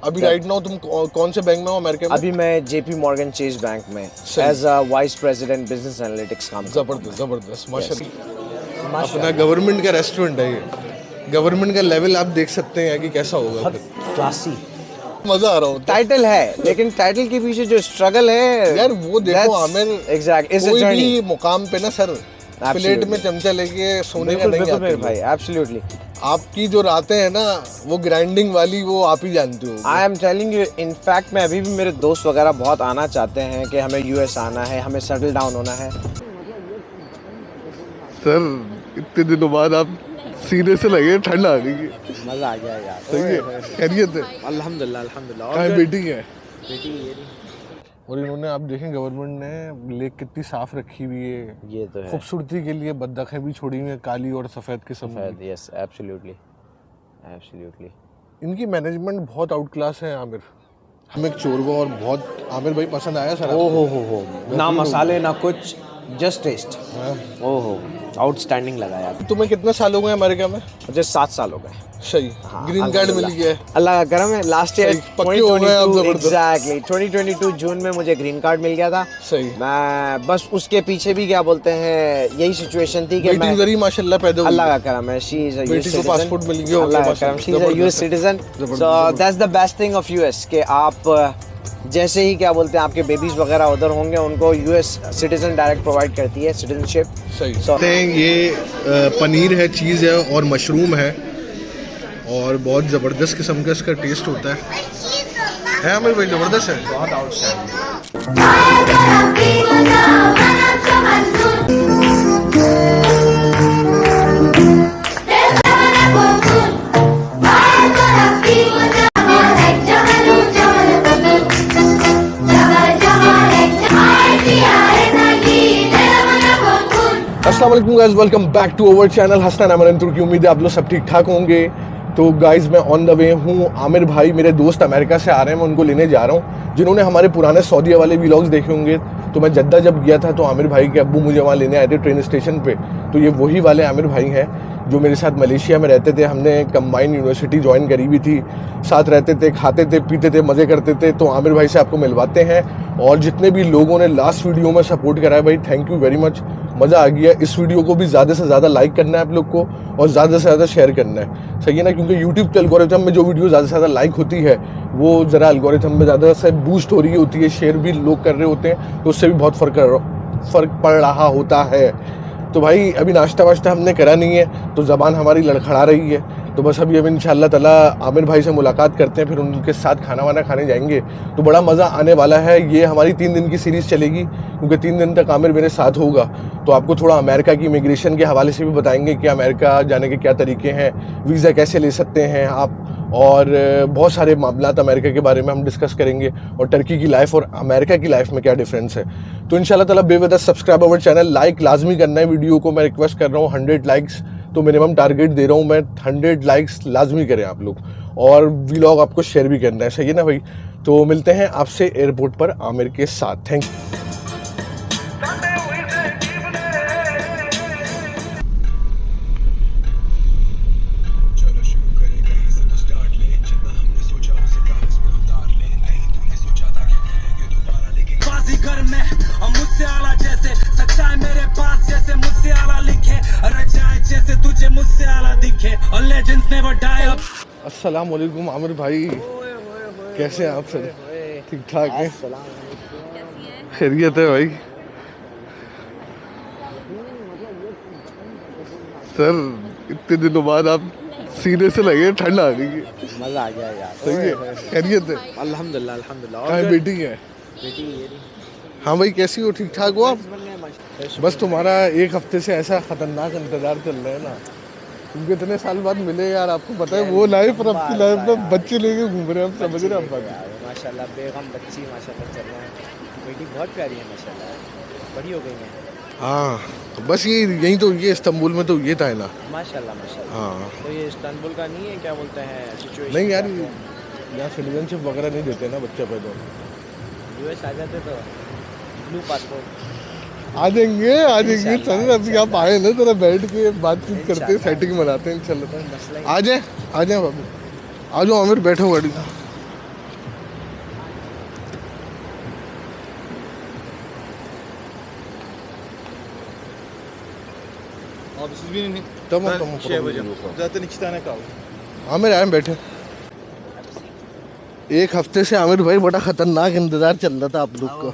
अभी right now तुम कौन से बैंक में हो अमेरिका में? अभी मैं जेपी मॉर्गन चेज बैंक में as a vice president business analytics काम करता हूं। जबरदस्त माशाल्लाह। अपना गवर्नमेंट का रेस्टोरेंट है ये, गवर्नमेंट का लेवल आप देख सकते हैं कि कैसा होगा। क्लासी, मजा आ रहा होता। टाइटल है, लेकिन टाइटल के पीछे जो स्ट्रगल है यार वो देखो आमिर, एग्जैक्ट इज अ कोई जर्नी। भी मुकाम पे ना सर प्लेट में चमचा लेके सोने का नहीं आते भाई, एब्सोल्युटली। आपकी जो रातें हैं ना वो ग्राइंडिंग वाली, वो आप ही जानते हो। I am telling you, in fact मैं अभी भी, मेरे दोस्त वगैरह बहुत आना चाहते हैं कि हमें यूएस आना है, हमें सेटल डाउन होना है। सर इतने दिनों बाद आप सीने से लगे, ठंड आ गई है। मजा आ गया यार। सही है, खैरियत है? अल्हम्दुलिल्लाह अल्हम्दुलिल्लाह। कहाँ बेटी है? बेटी ये रही। और इन्होंने, आप देखें गवर्नमेंट ने लेक कितनी साफ रखी हुई है। ये तो है। खूबसूरती के लिए बत्तखें भी छोड़ी हुई हैं, काली और सफ़ेद किस्म की। Yes, absolutely absolutely. इनकी मैनेजमेंट बहुत आउट क्लास है आमिर। हमें एक चोरवा और बहुत आमिर भाई पसंद आया सर। ओ हो, ना मसाले ना कुछ, जस्ट टेस्ट। ओहो, आउटस्टैंडिंग लगा यार। तुम्हें कितने साल हो गए अमेरिका में? मुझे 7 साल हो गए। सही। ग्रीन कार्ड मिल गया है? अल्लाह का करम है। लास्ट ईयर पक्के हो गए आप? जबरदस्त। एग्जैक्टली 2022 जून में मुझे ग्रीन कार्ड मिल गया था। सही। मैं बस उसके पीछे भी क्या बोलते हैं, यही सिचुएशन थी कि मैं बेटी माशाल्लाह पैदा हुई। अल्लाह का करम है, she is a US citizen. Passport मिल गया। अल्लाह का करम, she is a US citizen. So that's the best thing of US कि आप जैसे ही क्या बोलते हैं आपके बेबीज वगैरह उधर होंगे, उनको यूएस सिटीजन डायरेक्ट प्रोवाइड करती है सिटीजनशिप। सही। ये पनीर है, चीज़ है और मशरूम है, और बहुत ज़बरदस्त किस्म का इसका टेस्ट होता है आमिर भाई? ज़बरदस्त है, बहुत आउटस्टैंडिंग। अस्सलाम वालेकुम guys, welcome back to our channel Hasnain Amran Turkey. उम्मीद है आप लोग सब ठीक ठाक होंगे। तो गाइस मैं ऑन द वे हूँ। आमिर भाई मेरे दोस्त अमेरिका से आ रहे हैं, मैं उनको लेने जा रहा हूँ। जिन्होंने हमारे पुराने सऊदीया वाले व्लॉग्स देखे होंगे, तो मैं जद्दा जब गया था तो आमिर भाई के अब्बू मुझे वहाँ लेने आए थे ट्रेन स्टेशन पे। तो ये वही वाले आमिर भाई हैं जो मेरे साथ मलेशिया में रहते थे। हमने कंबाइंड यूनिवर्सिटी ज्वाइन करी हुई थी, साथ रहते थे, खाते थे, पीते थे, मज़े करते थे। तो आमिर भाई से आपको मिलवाते हैं। और जितने भी लोगों ने लास्ट वीडियो में सपोर्ट करा है भाई, थैंक यू वेरी मच, मज़ा आ गया। इस वीडियो को भी ज़्यादा से ज़्यादा लाइक करना है आप लोग को, और ज़्यादा से ज़्यादा शेयर करना है, सही है ना? क्योंकि यूट्यूब के एल्गोरिथम में जो वीडियो ज़्यादा से ज़्यादा लाइक होती है वो ज़रा एल्गोरिथम में ज़्यादा से बूस्ट हो रही होती है, शेयर भी लोग कर रहे होते हैं, तो उससे भी बहुत फ़र्क पड़ रहा होता है। तो भाई अभी नाश्ता वाश्ता हमने करा नहीं है, तो ज़बान हमारी लड़खड़ा रही है। तो बस अभी इंशाअल्लाह ताला आमिर भाई से मुलाकात करते हैं, फिर उनके साथ खाना वाना खाने जाएंगे। तो बड़ा मज़ा आने वाला है। ये हमारी 3 दिन की सीरीज़ चलेगी, क्योंकि 3 दिन तक आमिर मेरे साथ होगा। तो आपको थोड़ा अमेरिका की इमिग्रेशन के हवाले से भी बताएंगे कि अमेरिका जाने के क्या तरीके हैं, वीज़ा कैसे ले सकते हैं आप, और बहुत सारे मामलात अमेरिका के बारे में हम डिस्कस करेंगे, और टर्की की लाइफ और अमेरिका की लाइफ में क्या डिफरेंस है। तो इंशाल्लाह ताला बेवजह सब्सक्राइब अवर चैनल, लाइक लाजमी करना है वीडियो को। मैं रिक्वेस्ट कर रहा हूँ 100 लाइक्स तो मिनिमम टारगेट दे रहा हूँ मैं, 100 लाइक्स लाजमी करें आप लोग, और व्लॉग आपको शेयर भी करना है, सही है ना भाई? तो मिलते हैं आपसे एयरपोर्ट पर आमिर के साथ। Thank you. अस्सलाम वालेकुम आमिर भाई, कैसे हैं आप सर? ठीक ठाक है? खैरियत है भाई? सर इतने दिनों बाद आप सीने से लगे, ठंड आ गई है। मजा आ गया यार। सही है, खैरियत है? अल्हम्दुलिल्लाह अल्हम्दुलिल्लाह। कहाँ बेटी है? बेटी ये रही। हाँ भाई, कैसी हो? ठीक ठाक हो आप? बस तुम्हारा 1 हफ्ते से ऐसा खतरनाक इंतजार चल रहा है ना, क्योंकि इतने साल बाद मिले यार। आपको पता है वो लाइफ और आपकी लाइफ में बच्चे लेके घूम रहे हैं, आप समझ रहे हैं? आप माशाल्लाह बेगम बच्ची माशाल्लाह चल रहे हैं। बेटी बहुत प्यारी है माशाल्लाह, बड़ी हो गई है। हाँ बस ये यही तो, ये इस्तांबुल में तो ये था ना माशाल्लाह माशाल्लाह। हाँ तो ये इस्तांबुल का नहीं है, क्या बोलते हैं सिचुएशन? नहीं यार, यहाँ सिटीजनशिप वगैरह नहीं देते ना बच्चा पैदा। यूएस आ जाते तो ब्लू पासपोर्ट आ जाएंगे चल, अभी आप आए ना, जरा बैठ के बातचीत करते हैं, सेटिंग बनाते हैं इंशाल्लाह। आ जाए बाबू, आ जाओ आमिर, बैठो गाड़ी। abi. Siz binin. Tamam, Ben tamam, şey problem yapacağım. yok. Zaten 2 tane kaldı. Aamir आए बैठे। एक हफ्ते से आमिर भाई बड़ा खतरनाक इंतजार चल रहा था आप लोग को।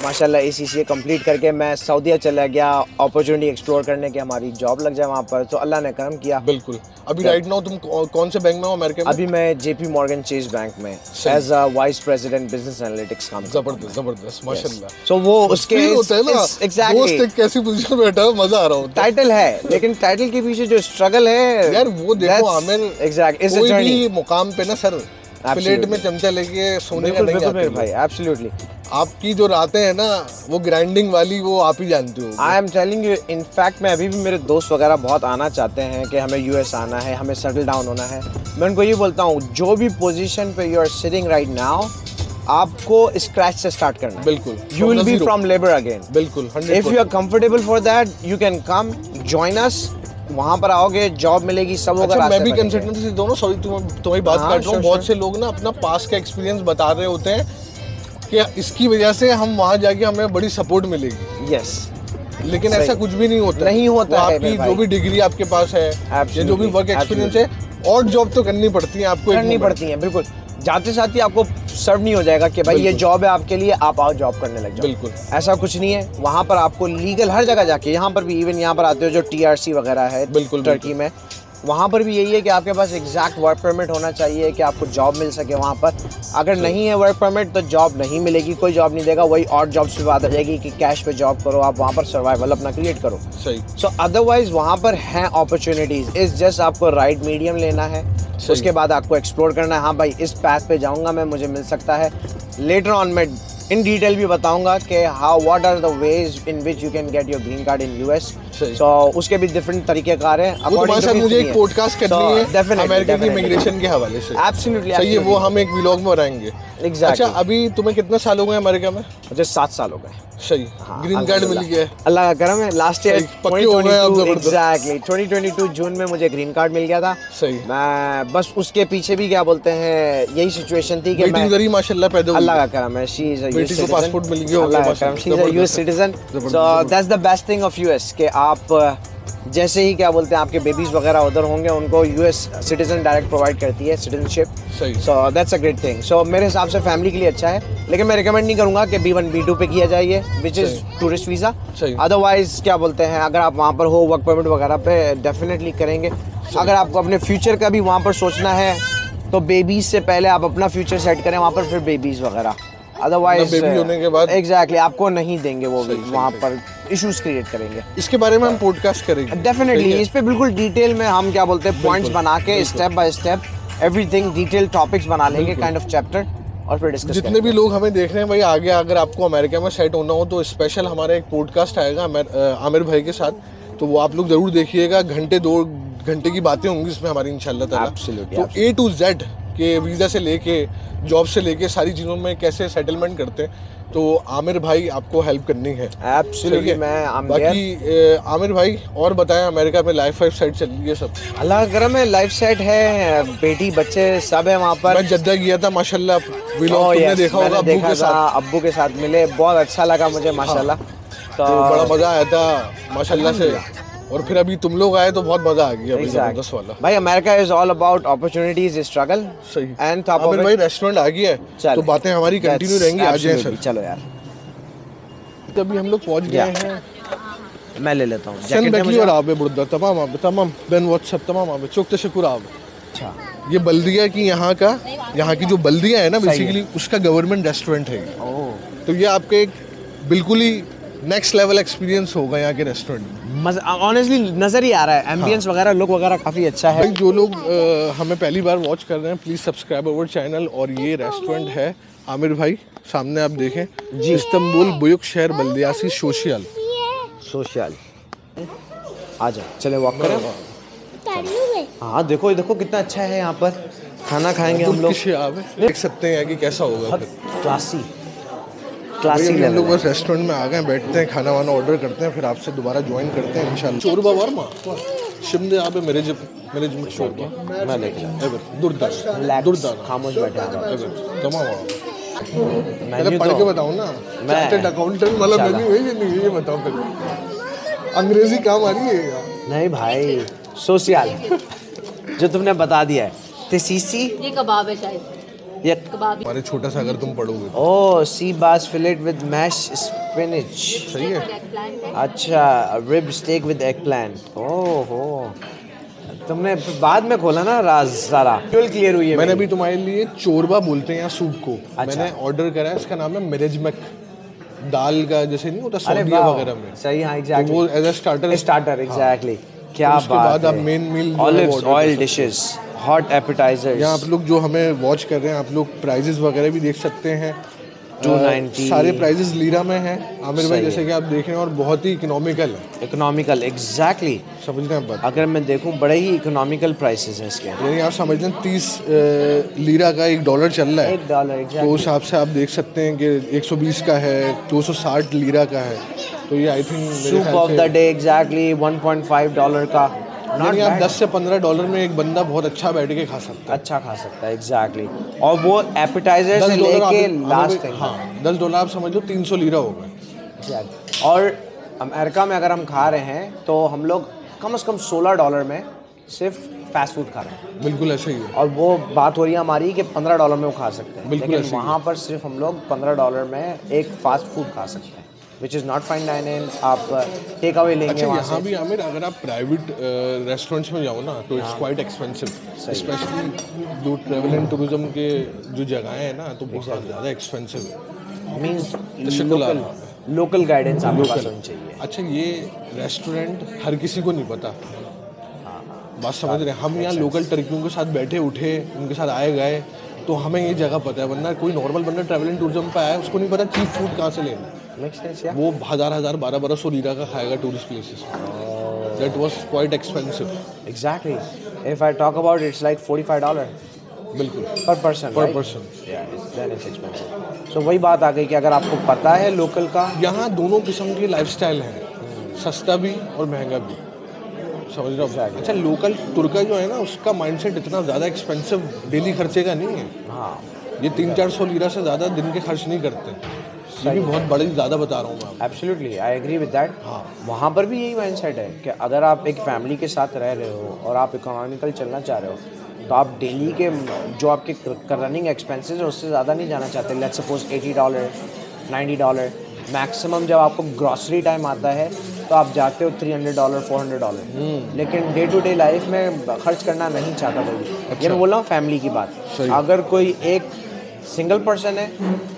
माशाल्लाह ACCA कंप्लीट करके मैं सऊदीया चला गया अपॉर्चुनिटी एक्सप्लोर करने की, हमारी जॉब लग जाए वहाँ पर, तो अल्लाह ने करम किया। बिल्कुल। अभी राइट नाउ तुम कौन से बैंक में हो अमेरिका में? अभी मैं JP Morgan Chase बैंक में as a vice president business analytics काम करता हूँ। जबरदस्त जबरदस्त माशाल्लाह। सो वो उसके फील होता है ना, दोस्त एग्जैक्टली एक कैसी पोजीशन में बैठा है, मजा आ रहा होता है। टाइटल है, लेकिन टाइटल के पीछे जो स्ट्रगल है यार वो देखो आमिर, एग्जैक्ट इज अ कोई जर्नी। भी मुकाम पे ना सर प्लेट में चमचा लेके सोने का नहीं आते भाई लोग। एब्सोल्युटली। आपकी जो रातें हैं ना वो ग्राइंडिंग वाली, वो आप ही जानते हो। I am telling you, in fact मैं अभी भी, मेरे दोस्त वगैरह बहुत आना चाहते हैं कि हमें US आना है, हमें सेटल डाउन होना है। मैं उनको ये बोलता हूँ, जो भी पोजीशन पे you are sitting right now, आपको स्क्रैच से स्टार्ट करना है। बिल्कुल। You will be from labour again. बिल्कुल 100%। If you are comfortable for that you can come join us. वहां पर आओगे, जॉब मिलेगी, सब होगा। अच्छा, मैं भी कंसल्टेंसी देता हूँ ना, सॉरी तुम्हारी बात हाँ, काट रहा हूँ। sure, बहुत sure। से लोग ना अपना पास का एक्सपीरियंस बता रहे होते हैं कि इसकी वजह से हम वहाँ जाके हमें बड़ी सपोर्ट मिलेगी। यस, लेकिन सही। ऐसा कुछ भी नहीं होता। नहीं होता वो है आपकी मेरे भाई। जो भी डिग्री आपके पास है या जो भी Absolutely, वर्क एक्सपीरियंस है, और जॉब तो करनी पड़ती है आपको, करनी पड़ती है बिल्कुल। जाते साथ ही आपको सर्व नहीं हो जाएगा कि भाई ये बिल्कुल। जॉब है आपके लिए, आप आओ जॉब करने लग जाओ। बिल्कुल। ऐसा कुछ नहीं है। वहाँ पर आपको लीगल हर जगह जाके, यहाँ पर भी इवन यहाँ पर आते हो जो TRC वगैरह है बिल्कुल, टर्की में, वहाँ पर भी यही है कि आपके पास एग्जैक्ट वर्क परमिट होना चाहिए कि आपको जॉब मिल सके वहाँ पर। अगर नहीं है वर्क परमिट तो जॉब नहीं मिलेगी, कोई जॉब नहीं देगा। वही ऑड जॉब्स पे बात आ जाएगी कि कैश पे जॉब करो, आप वहाँ पर सर्वाइवल अपना क्रिएट करो। सही। सो अदरवाइज वहाँ पर हैं अपॉर्चुनिटीज, इस जस्ट आपको राइट मीडियम लेना है। उसके बाद आपको एक्सप्लोर करना है, हाँ भाई इस पैथ पे जाऊँगा मैं, मुझे मिल सकता है। लेटर ऑन मैं इन डिटेल भी बताऊंगा कि how what are the ways in which you can get your green card in US। सही। सो उसके भी डिफरेंट तरीकेकार हैं। वो तुम्हारे साथ मुझे एक पॉडकास्ट करनी है अमेरिका की इमिग्रेशन के हवाले से। एब्सोल्युटली सही है, वो हम एक व्लॉग में बनाएंगे। एग्जैक्टली। अच्छा, अभी तुम्हें कितने साल हो गए अमेरिका में? मुझे 7 साल हो गए। सही। ग्रीन कार्ड मिल गया है? अल्लाह का करम है। लास्ट ईयर सही, पक्के हो गए आप, जबरदस्त। एग्जैक्टली 2022 जून में मुझे ग्रीन कार्ड मिल गया था। सही। मैं बस उसके पीछे भी क्या बोलते हैं, यही सिचुएशन थी कि बेटी उधर ही माशाल्लाह पैदा हुई। अल्लाह का करम है, शी इज अ बेटी को पासपोर्ट मिल गया अल्लाह का होगा करम, she is a US citizen. So that's the best thing of US कि आप जैसे ही क्या बोलते हैं आपके बेबीज वगैरह उधर होंगे, उनको US सिटीजन डायरेक्ट प्रोवाइड करती है सिटीजनशिप। सही। So that's a great thing. So मेरे हिसाब से फैमिली के लिए अच्छा है, लेकिन मैं रिकमेंड नहीं करूंगा कि B1 B2 पे किया जाए ये, विच इज टूरिस्ट वीज़ा। सही। अदरवाइज क्या बोलते हैं, अगर आप वहाँ पर हो वर्क परमिट वगैरह पे डेफिनेटली करेंगे। अगर आपको अपने फ्यूचर का भी वहाँ पर सोचना है तो बेबीज से पहले आप अपना फ्यूचर सेट करें वहाँ पर, फिर बेबीज वगैरह। अदरवाइज बेबी होने के बाद एग्जैक्टली आपको नहीं देंगे वो भी, सही, वहाँ सही। पर इश्यूज क्रिएट करेंगे। इसके बारे में हम पॉडकास्ट करेंगे डेफिनेटली ठीक है? इस पे बिल्कुल डिटेल में हम क्या बोलते हैं पॉइंट्स बना के step by step everything detail topics बना लेंगे, काइंड ऑफ चैप्टर, और फिर डिस्कस जितने भी लोग हमें देख रहे हैं भाई, आगे अगर आपको अमेरिका में सेट होना हो तो स्पेशल हमारा एक पॉडकास्ट आएगा आमिर भाई के साथ, तो वो आप लोग जरूर देखिएगा। 2 घंटे की बातें होंगी इसमें हमारी इंशाल्लाह ताला। Absolutely, तो A to Z के वीज़ा से लेके जॉब से लेके सारी चीज़ों में कैसे सेटलमेंट करते हैं, तो आमिर भाई आपको हेल्प करनी है। एब्सोल्युटली। मैं बाकी आमिर भाई और बताएं, अमेरिका में लाइफ सेट चल रही है सब? अल्लाह का करम है, लाइफ सेट है, बेटी बच्चे सब है वहाँ पर। मैं जद्दा गया था माशाल्लाह, Oh, व्लॉग तुमने yes, देखा होगा, मैंने अब्बू देखा के था, साथ। अब्बू के साथ मिले, बहुत अच्छा लगा मुझे माशाल्लाह। तो बड़ा मजा आया था माशाल्लाह से, और फिर अभी तुम लोग आए तो बहुत मजा आ गया भाई, जबरदस्त वाला। भाई America is all about opportunities, struggle सही। एंड टॉप ऑफ आमिर भाई रेस्टोरेंट आ गया है, चल। तो बातें हमारी कंटिन्यू रहेंगी। आ जाए सर। चलो यार, अभी हम लोग पहुंच गए हैं मैं ले लेता हूँ सन बेकली और आबे बुर्दा तमाम बेन व्हाट्सएप तमाम आबे चौक तशक्कुर आबे। अच्छा, ये बल्दिया की यहाँ की जो बल्दिया है ना, बेसिकली उसका गवर्नमेंट रेस्टोरेंट है ये। ओह तो ये आपके एक बिल्कुल ही नेक्स्ट लेवल एक्सपीरियंस होगा यहाँ के रेस्टोरेंट में। ऑनेस्टली नजर ही आ रहा है, एम्बियंस वगैरह लुक वगैरह काफी अच्छा है। भाई जो लोग हमें पहली बार वॉच कर रहे हैं, प्लीज़ सब्सक्राइब अवर चैनल। और ये रेस्टोरेंट है आमिर भाई, सामने आप देखें जी, इस्तांबुल बुयुक शहर बल्दियासी सोशल। आ जाओ, चले वॉक करें। हाँ देखो देखो कितना अच्छा है यहाँ पर, खाना खाएंगे हम लोग। देख सकते हैं कि कैसा होगा। क्लासी भाई हम लेवल लोग है। बस रेस्टोरेंट में आ गए, बैठते हैं, खाना वाना ऑर्डर करते हैं, फिर आपसे दोबारा ज्वाइन करते हैं इंशाल्लाह। शोरबा वर्मा शिमदे आप मेरे जिम शोरबा मैं लेके दुर्दाना खामोश बैठे हैं आप। तमाम मेन्यू पढ़ के तो बताऊँ ना, मैं चार्टर्ड अकाउंटेंट मतलब मेन्यू है ये नहीं, ये बताओ पहले। अंग्रेजी काम आ रही है यार। नहीं भाई, सोशियल जो तुमने बता दिया है। तेसीसी ये कबाब है शायद, ये कबाब ही। हमारे छोटा सा अगर तुम पढ़ोगे तो। ओ सी बास फिलेट विद मैश स्पिनच। सही है। Eggplant है। अच्छा, rib steak with eggplant. ओहो, तुमने फिर बाद में खोला ना राज सारा। क्लियर हुई है मैंने मेरी। अभी तुम्हारे लिए चोरबा बोलते हैं यहाँ सूप को, अच्छा। मैंने ऑर्डर करा है, इसका नाम है मेरेजमक। दाल का जैसे नहीं होता अरे सौदिया वाह, वगैरह में, सही। हाँ तो एग्जैक्टली, वो as a starter. Starter exactly. क्या फिर उसके बात बाद आप है। मेन मील जो है वो ऑलिव्स, order कर ऑयल सकते हो। Dishes, hot appetisers. यहाँ आप लोग जो हमें वॉच कर रहे हैं, आप लोग प्राइजेस वगैरह भी देख सकते हैं। 290 सारे प्राइजेस लीरा में हैं आमिर भाई, सही जैसे है। कि आप देख रहे हैं, और बहुत ही इकोनॉमिकल है। Economical exactly. समझ रहे हैं आप बात? अगर मैं देखूं बड़े ही इकोनॉमिकल प्राइसेस हैं इसके। यानी आप समझ लें 30 लीरा का $1 चल रहा है। $1 तो उस एग्जैक्टली। हिसाब से आप देख सकते हैं कि 120 का है, 260 लीरा का है। तो ये I think soup of the day exactly $1.5 का। Not यानी आप bad. 10 से $15 में एक बंदा बहुत अच्छा बैठ के खा सकता है। अच्छा खा सकता है एग्जैक्टली। और वो एपेटाइजर से $10 लेके आप- लास्ट तक। हाँ, $10 आप समझ लो 300 लीरा होगा। Exactly. और अमेरिका में अगर हम खा रहे हैं तो हम लोग कम से कम $16 में सिर्फ फास्ट फूड खा रहे हैं। बिल्कुल ऐसा ही है। और वो बात हो रही है हमारी कि $15 में वो खा सकते हैं। बिल्कुल लेकिन ऐसे ही वहाँ पर सिर्फ हम लोग $15 में एक फास्ट फूड खा सकते हैं, which is not fine dining. आप टेक अवे लेंगे अच्छा, वहाँ यहाँ से। भी आमिर अगर आप प्राइवेट रेस्टोरेंट्स में जाओ ना तो इट्स क्वाइट एक्सपेंसिव, स्पेशली जो ट्रैवल एंड टूरिज्म के जो जगहें हैं ना, तो बहुत ज़्यादा एक्सपेंसिव है। मीन्स तशक्कुल लोकल, लोकल गाइडेंस आपके पास होनी चाहिए। अच्छा, ये रेस्टोरेंट हर किसी को नहीं पता, बात समझ रहे हैं? हम यहाँ लोकल टर्कियों के साथ बैठे उठे, उनके साथ आए गए, तो हमें ये जगह पता है, वरना कोई नॉर्मल बंदा ट्रैवल एंड टूरिज्म पे आया है, उसको नहीं पता चीप फूड कहाँ से लेना। मेक सेंस या? वो 1000 1200 लीरा का खाएगा tourist places. That was quite expensive. Exactly. If I talk about it, it's like $45 बिल्कुल per person. पर right? Person. Then it's expensive. So वही बात आ गई कि अगर आपको पता है लोकल का। यहाँ दोनों किस्म की लाइफस्टाइल है, सस्ता भी और महंगा भी। समझ रहे हो? Exactly. अच्छा, लोकल तुर्का जो है ना, उसका माइंडसेट इतना ज़्यादा एक्सपेंसिव डेली खर्चे का नहीं है। हाँ ये 300-400 लीरा से ज़्यादा दिन के खर्च नहीं करते। ये भी बहुत बड़ी ज़्यादा बता रहा हूँ मैं आपको। Absolutely, I agree with that. हाँ। वहाँ पर भी यही माइंडसेट है कि अगर आप एक फैमिली के साथ रह रहे हो और आप इकोनॉमिकल चलना चाह रहे हो, तो आप डेली के जो आपके रनिंग एक्सपेंसेस है उससे ज़्यादा नहीं जाना चाहते। Let's suppose $80, $90 maximum. जब आपको ग्रॉसरी टाइम आता है तो आप जाते हो $300, $400। लेकिन डे टू डे लाइफ में खर्च करना नहीं चाहता कोई। ये मैं बोल रहा हूँ फैमिली की बात। सही। अगर कोई एक सिंगल पर्सन है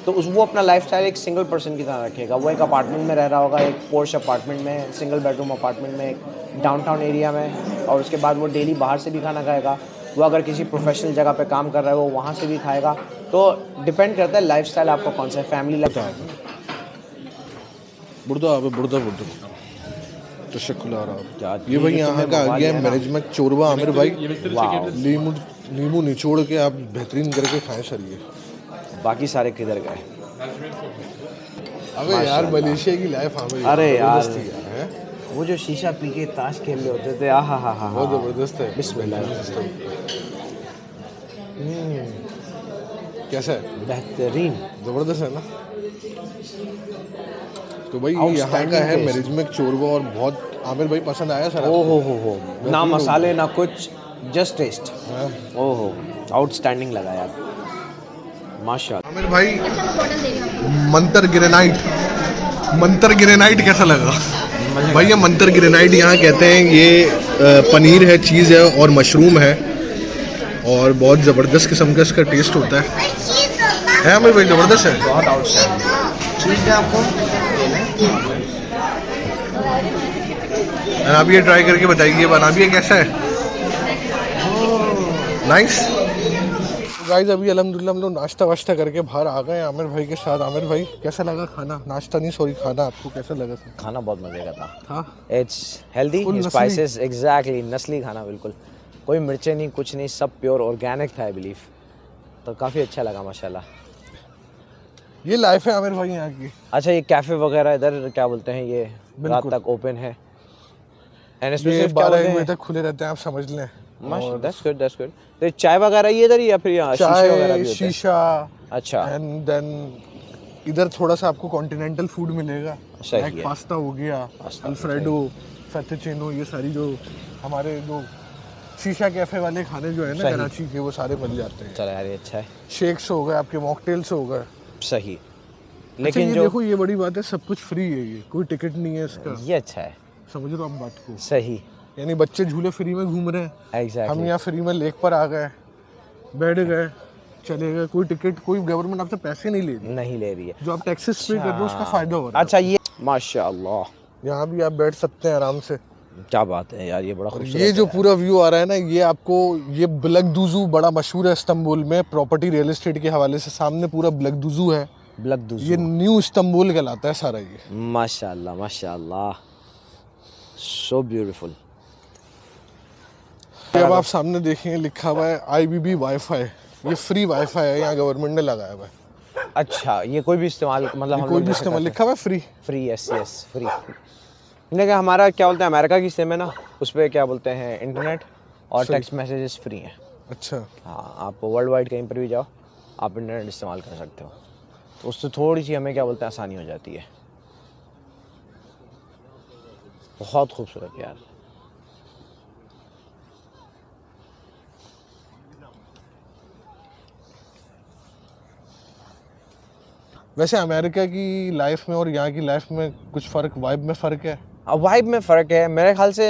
तो वो अपना लाइफस्टाइल एक सिंगल पर्सन की तरह रखेगा। वो एक अपार्टमेंट में रह रहा होगा, एक पोर्श अपार्टमेंट में, सिंगल बेडरूम अपार्टमेंट में, एक डाउनटाउन एरिया में, और उसके बाद वो डेली बाहर से भी खाना खाएगा। वो अगर किसी प्रोफेशनल जगह पे काम कर रहा है वो वहाँ से भी खाएगा। तो डिपेंड करता है लाइफस्टाइल आपका कौन सा है, फैमिली लाइफ। बुर्दा तशक्कुल आ रहा क्या है। ये भाई ये यहाँ तुमने का आ मंगवा गया लिया ना। मैनेजमेंट चोरवा आमिर भाई। वाह, नींबू निचोड़ के आप बेहतरीन करके खाएं सर ये। बाकी सारे किधर गए? अबे यार, मलेशिया की लाइफ आमिर अरे यार। जबरदस्ती है, वो जो शीशा पी के ताश खेल रहे होते थे, आहा हा हा बहुत जबरदस्त है। बिस्मिल्लाह। कैसा है? बेहतरीन। जबरदस्त है ना? तो भाई ये यहाँ Outstanding का है taste। मैनेजमेंट चोरवा, और बहुत आमिर भाई पसंद आया सर ओ आपको? हो ना मसाले ना कुछ, जस्ट टेस्ट। हाँ। ओहो, आउटस्टैंडिंग लगा यार, माशाल्लाह। आमिर भाई, अच्छा मैं बॉटल दे रही हूँ। मंतर ग्रेनाइट कैसा लगा? भाई ये मंतर ग्रेनाइट यहाँ कहते हैं, ये पनीर है, चीज़ है और मशरूम है, और बहुत ज़बरदस्त किस्म का इसका टेस्ट होता है आमिर भाई, ज़बरदस्त है। बहुत आउटस्टैंडिंग चीज़ है आपको। और आप ये ट्राई करके बताइए, बना भी ये कैसा है? नाइस। गाइस, अभी अल्हम्दुलिल्लाह हम लोग नाश्ता वाश्ता करके बाहर आ गए आमिर भाई के साथ। आमिर भाई, कैसा लगा खाना? नाश्ता नहीं सॉरी, खाना आपको कैसा लगा सर? खाना बहुत मजे का था। हाँ, it's healthy, Full spices, exactly नस्ली खाना, बिल्कुल कोई मिर्चें नहीं, कुछ नहीं, सब प्योर ऑर्गेनिक था आई बिलीव। तो काफ़ी अच्छा लगा माशाल्लाह। ये लाइफ है आमिर भाई यहाँ की। अच्छा, ये कैफ़े वगैरह इधर क्या बोलते हैं, ये रात बिल्कुल। तक ओपन है। एंड ये स्पेशली 12-1 बजे तक खुले रहते हैं, आप समझ लें। माशाल्लाह, दैट्स गुड, दैट्स गुड। तो चाय वगैरह ये इधर ही या फिर यहाँ शीशे वगैरह चाय, भी होते हैं? शीशा, अच्छा, एंड देन इधर थोड़ा सा आपको कॉन्टिनेंटल फूड मिलेगा। सही ब्लैक है। पास्ता हो गया, पास्ता, अल्फ्रेडो, फेतुचिनो, ये सारी जो हमारे जो शीशा कैफे वाले खाने जो है ना सही। कराची के, वो सारे मिल जाते हैं। चलो यार ये अच्छा है। शेक्स हो गए, आपके मॉकटेल्स हो गए। सही। अच्छा, लेकिन ये जो देखो, ये बड़ी बात है, सब कुछ फ्री है, ये कोई टिकट नहीं है इसका। ये अच्छा है। समझ रहे हो आप बात को? सही। यानी बच्चे झूले फ्री में घूम रहे हैं, हम एग्जैक्टली। यहाँ फ्री में लेक पर आ गए, बैठ गए, चले गए, कोई टिकट, कोई गवर्नमेंट आपसे पैसे नहीं ले रही। नहीं ले रही है। जो आप टैक्सेस पे कर रहे हो उसका फायदा हो रहा है। अच्छा ये माशाल्लाह, यहाँ भी आप बैठ सकते हैं आराम से। क्या बात है यार, ये बड़ा और खूबसूरत ये जो है। पूरा व्यू आ रहा है ना, ये आपको, ये ब्लगदुजू बड़ा मशहूर है इस्तांबुल में प्रॉपर्टी रियल एस्टेट के हवाले से। सामने पूरा ब्लगदुजू है, ब्लगदुजू। ये न्यू इस्तांबुल कहलाता है सारा ये। माशाल्लाह माशाल्लाह, सो ब्यूटीफुल। अब आप सामने देखेंगे लिखा हुआ है IBB वाईफाई। ये फ्री वाईफाई है, यहाँ गवर्नमेंट ने लगाया हुआ है। अच्छा, ये कोई भी इस्तेमाल मतलब ये हम कोई लोग भी जैसे इस्तेमाल करते लिखा हुआ है फ्री। हैं। Free, yes yes free. लेकिन हमारा क्या बोलते हैं, अमेरिका की सिम है ना, उस पर क्या बोलते हैं इंटरनेट और सही। टेक्स्ट मैसेजेस फ्री हैं। अच्छा, हाँ, आप वर्ल्ड वाइड कहीं पर भी जाओ, आप इंटरनेट इस्तेमाल कर सकते हो, तो उससे थोड़ी सी हमें क्या बोलते हैं आसानी हो जाती है। बहुत खूबसूरत यार। वैसे अमेरिका की लाइफ में और यहाँ की लाइफ में कुछ फ़र्क, वाइब में फ़र्क है? अब वाइब में फ़र्क है मेरे ख्याल से।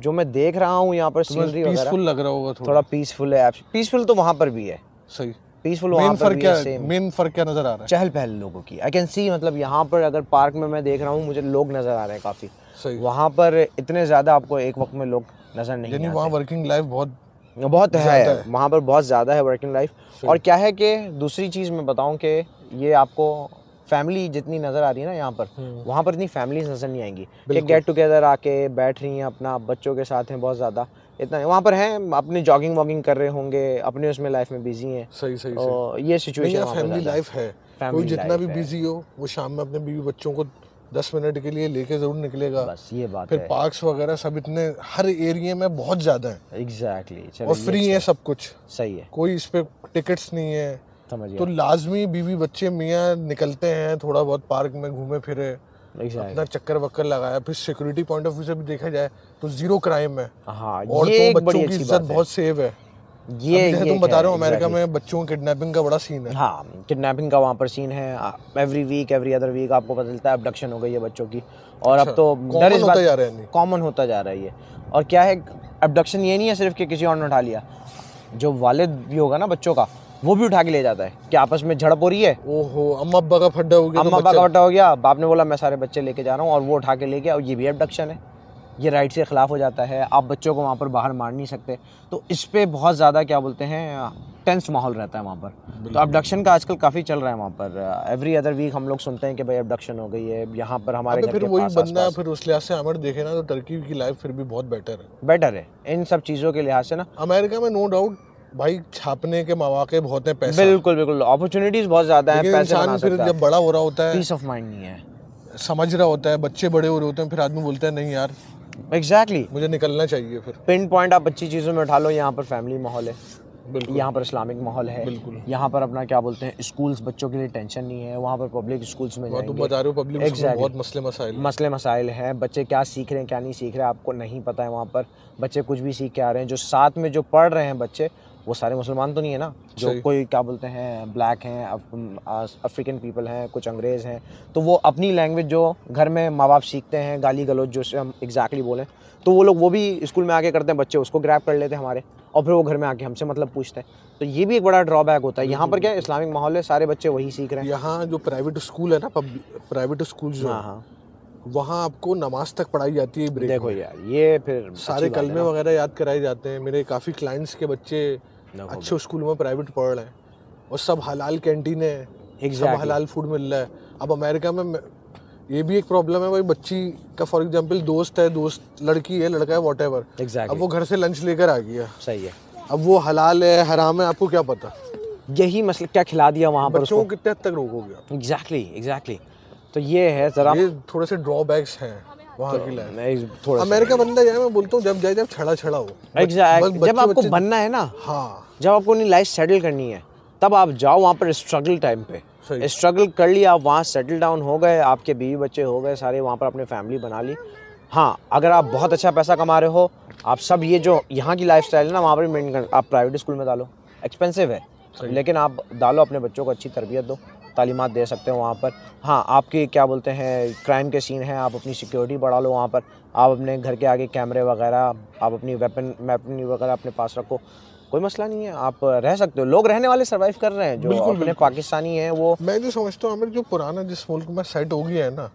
जो मैं देख रहा हूँ यहाँ पर सीनरी वगैरह पीसफुल लग रहा होगा थोड़ा। थोड़ा पीसफुल है। पीसफुल तो वहाँ पर भी है, सही। पीसफुल वहाँ मेन पर फ़र्क भी क्या है है? सेम। मेन फ़र्क क्या नज़र आ रहा है? चहल पहल लोगों की आई कैन सी, मतलब यहाँ पर अगर पार्क में मैं देख रहा हूँ, मुझे लोग नज़र आ रहे हैं काफ़ी। सही। वहाँ पर इतने ज़्यादा आपको एक वक्त में लोग नज़र नहीं यानी आते। वहाँ वर्किंग लाइफ बहुत बहुत ज़्यादा है वहाँ पर, बहुत ज़्यादा है वर्किंग लाइफ। और क्या है कि दूसरी चीज़ मैं बताऊँ कि ये आपको फैमिली जितनी नज़र आ रही है ना यहाँ पर, वहाँ पर इतनी फैमिलीज नज़र नहीं आएंगी कि गेट टुगेदर आके बैठ रही हैं अपना बच्चों के साथ हैं, बहुत ज़्यादा इतना वहाँ पर हैं, अपनी जॉगिंग वॉगिंग कर रहे होंगे, अपने उसमें लाइफ में बिजी हैं। सही सही और ये सिचुएशन वहाँ पर फैमिली ज़्यादा लाइफ है। कोई Family जितना life भी है। बिजी हो, वो शाम में अपने बीवी बच्चों को 10 मिनट के लिए लेके ज़रूर निकलेगा। बस ये बात फिर है। पार्क्स वगैरह सब इतने हर एरिया में बहुत ज़्यादा है एग्जैक्टली। और फ्री है सब कुछ। सही है, कोई इस पे टिकट्स नहीं है, समझिए। तो लाजमी बीवी बच्चे मियाँ निकलते हैं, थोड़ा बहुत पार्क में घूमे फिरे, एग्जैक्टली। अपना चक्कर वक्कर लगाया। फिर सिक्योरिटी पॉइंट ऑफ व्यू से भी देखा जाए तो जीरो क्राइम है। हाँ, ये औरतों एक बच्चों बड़ी की अच्छी इज्जत बात है। बहुत सेव है। ये अभी जैसे ये तुम बता रहे हो है, अमेरिका exactly। में बच्चों के किडनैपिंग का बड़ा सीन है। हाँ, किडनैपिंग का वहाँ पर सीन है। Every week every other week आपको पता चलता है अबडक्शन हो गई है बच्चों की। और अब तो डर इस बात होता जा रहा है नहीं। कॉमन होता जा रहा है ये। और क्या है, अबडक्शन ये नहीं है सिर्फ कि किसी और ने उठा लिया, जो वालिद भी होगा ना बच्चों का, वो भी उठा के ले जाता है कि आपस में झड़प हो रही है, ओहो, अम्मा अब्बा का फड्डा हो गया तो अम्मा बाबा का बच्चा- बट्टा हो गया, बाप ने बोला मैं सारे बच्चे लेके जा रहा हूँ और वो उठा के ले गया, और ये भी अबडक्शन है। ये राइट से खिलाफ हो जाता है। आप बच्चों को वहाँ पर बाहर मार नहीं सकते, तो इस पे बहुत ज़्यादा क्या बोलते हैं टेंस माहौल रहता है वहाँ पर। तो अबडक्शन का आजकल काफ़ी चल रहा है वहाँ पर। एवरी अदर वीक हम लोग सुनते हैं कि भाई अबडक्शन हो गई है यहाँ पर हमारे अबे घर फिर के वही पास बंदा है। आसपास। फिर उस लिहाज से अमर देखे ना तो टर्की की लाइफ फिर भी बहुत बेटर है। बेटर है इन सब चीज़ों के लिहाज से ना। अमेरिका में नो डाउट भाई छापने के मौके बहुत हैं, पैसा, बिल्कुल बिल्कुल, अपॉर्चुनिटीज़ बहुत ज़्यादा हैं, लेकिन पैसे बना इंसान फिर सकता जब बड़ा हो रहा होता है, पीस ऑफ माइंड नहीं है। समझ रहा होता है, बच्चे बड़े हो रहे होते हैं, फिर आदमी बोलता है नहीं यार एग्जैक्टली। मुझे निकलना चाहिए। फिर पिन पॉइंट आप अच्छी चीज़ों में उठा लो। यहाँ पर फैमिली माहौल है, बिल्कुल यहाँ पर इस्लामिक माहौल है, बिल्कुल। यहाँ पर अपना क्या बोलते हैं स्कूल्स, बच्चों के लिए टेंशन नहीं है। वहाँ पर पब्लिक स्कूल्स में तुम जाएंगे, बता रहे हो पब्लिक स्कूल में Exactly। बहुत मसले मसाइल। मसले मसाइल हैं, बच्चे क्या सीख रहे हैं क्या नहीं सीख रहे हैं आपको नहीं पता है। वहाँ पर बच्चे कुछ भी सीख के आ रहे हैं। जो साथ में जो पढ़ रहे हैं बच्चे, वो सारे मुसलमान तो नहीं है ना, जो सही। कोई क्या बोलते हैं ब्लैक हैं, अफ्रीकन पीपल हैं, कुछ अंग्रेज़ हैं, तो वो अपनी लैंग्वेज जो घर में माँ बाप सीखते हैं, गाली गलौज जो से हम एग्जैक्टली बोलें, तो वो लोग वो भी स्कूल में आके करते हैं, बच्चे उसको ग्रैब कर लेते हैं हमारे, और फिर वो घर में आके हमसे मतलब पूछते हैं। तो ये भी एक बड़ा ड्रॉबैक होता है। यहाँ पर क्या है, इस्लामिक माहौल है, सारे बच्चे वही सीख रहे हैं। यहाँ जो प्राइवेट स्कूल है ना, प्राइवेट स्कूल जो हाँ है, हाँ, वहाँ आपको नमाज तक पढ़ाई जाती है ब्रेक देखो में। यार ये फिर सारे कलमे वगैरह याद कराए जाते हैं। मेरे काफ़ी क्लाइंट्स के बच्चे अच्छे स्कूलों में प्राइवेट पढ़ रहे हैं, और सब हलाल कैंटीन है, सब हलाल फूड मिल रहा है। अब अमेरिका में ये भी एक प्रॉब्लम है भाई, बच्ची का फॉर एग्जांपल दोस्त है, दोस्त लड़की है लड़का है वॉटेवर, अब वो घर से लंच लेकर आ गया, सही है। अब वो हलाल है हराम है आपको क्या पता। यही मसला, क्या खिला दिया वहाँ पर बच्चों उसको। को कितने हद तक रोकोगे आप? एग्जैक्टली। तो ये है जरा, ये थोड़े से ड्रॉबैक्स हैं वहाँ की लाइफ। मैं थोड़ा अमेरिका बंदा जाए, मैं बोलता हूँ जब जाए जब छड़ा छड़ा हो। एग्जैक्ट, बस जब आपको बच्चे- बनना है ना, हाँ जब आपको अपनी लाइफ सेटल करनी है, तब आप जाओ वहाँ पर स्ट्रगल टाइम पे। सही। स्ट्रगल कर लिया, आप वहाँ सेटल डाउन हो गए, आपके बीवी बच्चे हो गए सारे, वहाँ पर अपने फैमिली बना ली। हाँ, अगर आप बहुत अच्छा पैसा कमा रहे हो, आप सब ये जो यहाँ की लाइफस्टाइल है ना वहाँ पर मेंटेन कर, आप प्राइवेट स्कूल में डालो, एक्सपेंसिव है, लेकिन आप डालो, अपने बच्चों को अच्छी तरबियत दो, तालीमात दे सकते हो वहाँ पर। हाँ, आपके क्या बोलते हैं क्राइम के सीन हैं, आप अपनी सिक्योरिटी बढ़ा लो वहाँ पर, आप अपने घर के आगे कैमरे वगैरह, आप अपनी वेपन वगैरह अपने पास रखो, कोई मसला नहीं है, आप रह सकते हो। लोग रहने वाले सर्वाइव कर रहे हैं, जो बिल्कुल, अपने पाकिस्तानी हैं वो। मैं जो समझता हूँ आमिर, जो पुराना जिस मुल्क में सेट हो गया है ना,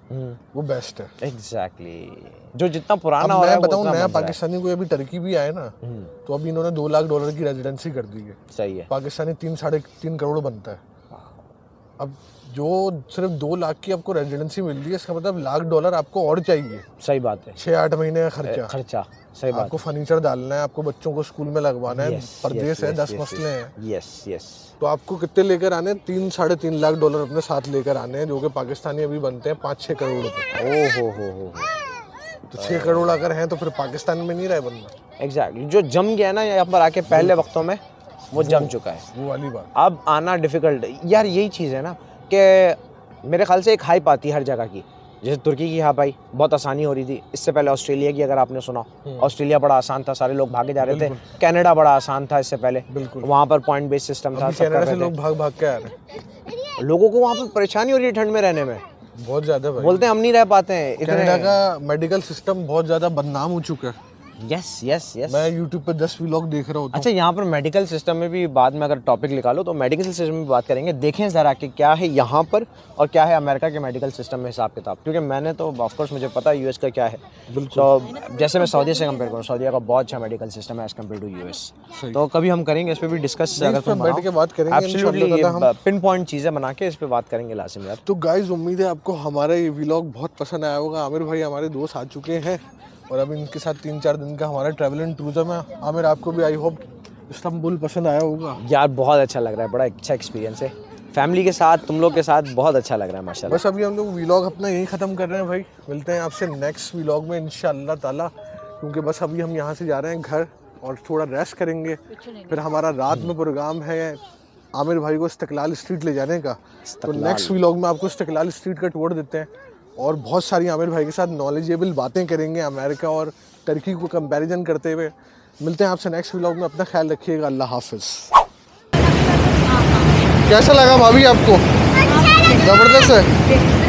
वो बेस्ट है। एग्जैक्टली, जो जितना अब पुराना हो रहा है मैं वो बताऊँ, उतना नया मजा है। पाकिस्तानी कोई अभी टर्की भी आए ना, तो अभी इन्होंने $2 लाख की रेजिडेंसी कर दी है। सही है। पाकिस्तानी 3-3.5 करोड़ बनता है। अब जो सिर्फ 2 लाख की आपको रेजिडेंसी मिल रही है, इसका मतलब $1 लाख आपको और चाहिए। सही बात है। 6-8 महीने का खर्चा। खर्चा, सही बात आपको फर्नीचर डालना है, आपको बच्चों को स्कूल में लगवाना है, परदेश है, 10 मसले हैं। Yes yes. तो आपको कितने लेकर आने हैं? $3-3.5 लाख अपने साथ लेकर आने हैं, जो कि पाकिस्तानी अभी बनते हैं 5-6 करोड़ रुपए। ओ हो। तो 6 करोड़ अगर हैं तो फिर पाकिस्तान में नहीं रहे बनना। एग्जैक्टली, जो जम गया ना यहाँ पर आके पहले वक्तों में, वो जम चुका है। वो वाली बात। अब आना डिफ़िकल्ट यार, यही चीज़ है ना कि मेरे ख्याल से एक हाइप आती है हर जगह की। जैसे तुर्की की हाइप आई, बहुत आसानी हो रही थी। इससे पहले ऑस्ट्रेलिया की अगर आपने सुना, ऑस्ट्रेलिया बड़ा आसान था, सारे लोग भागे जा रहे थे। कनाडा बड़ा आसान था इससे पहले, बिल्कुल। वहाँ पर पॉइंट बेस्ड सिस्टम था, सब कनाडा कर से रहे लोग थे। भाग के आ रहे हैं। लोगों को वहाँ पर परेशानी हो रही है ठंड में रहने में, बहुत ज्यादा भाई। बोलते हैं हम नहीं रह पाते हैं कनाडा इतने। का मेडिकल सिस्टम बहुत ज्यादा बदनाम हो चुका है। Yes yes yes. मैं YouTube पे 10 व्लॉग देख रहा होता हूँ। अच्छा, यहाँ पर मेडिकल सिस्टम में भी बाद में अगर टॉपिक निकालो तो मेडिकल सिस्टम में भी बात करेंगे। देखें ज़रा कि क्या है यहाँ पर और क्या है अमेरिका के मेडिकल सिस्टम में हिसाब किताब, क्योंकि मैंने तो ऑफकोर्स मुझे पता है यूएस का क्या है। तो जैसे मैं सऊदी से कंपेयर करूँ, सऊदी का बहुत अच्छा मेडिकल सिस्टम है एज़ कम्पेयर टू यूएस। तो कभी हम करेंगे इस पर भी डिस्कस, अगर इस पे बैठ के बात करेंगे एब्सोल्युटली, इंशाल्लाह ताला हम। पिन पॉइंट चीज़ें बना के इस पर बात करेंगे लाजिम यार। तो गाइस, उम्मीद है आपको हमारा ये व्लॉग बहुत पसंद आया होगा। आमिर भाई हमारे दोस्त आ चुके हैं और अब इनके साथ 3-4 दिन का हमारा ट्रैवल एंड टूरिज्म है। आमिर, आपको भी आई होप इस्तांबुल पसंद आया होगा। यार बहुत अच्छा लग रहा है, बड़ा अच्छा एक्सपीरियंस है फैमिली के साथ, तुम लोग के साथ बहुत अच्छा लग रहा है माशाल्लाह। बस अभी हम लोग व्लॉग अपना यहीं ख़त्म कर रहे हैं भाई। मिलते हैं आपसे नेक्स्ट व्लॉग में इंशाअल्लाह ताला, क्योंकि बस अभी हम यहाँ से जा रहे हैं घर और थोड़ा रेस्ट करेंगे। फिर हमारा रात में प्रोग्राम है आमिर भाई को इस्तिकलाल स्ट्रीट ले जाने का। तो नेक्स्ट व्लॉग में आपको इस्तिकलाल स्ट्रीट का टूर देते हैं और बहुत सारी आमिर भाई के साथ नॉलेजेबल बातें करेंगे अमेरिका और टर्की को कंपैरिजन करते हुए। मिलते हैं आपसे नेक्स्ट व्लॉग में, अपना ख्याल रखिएगा। अल्लाह हाफिज़। कैसा लगा भाभी आपको? ज़बरदस्त है।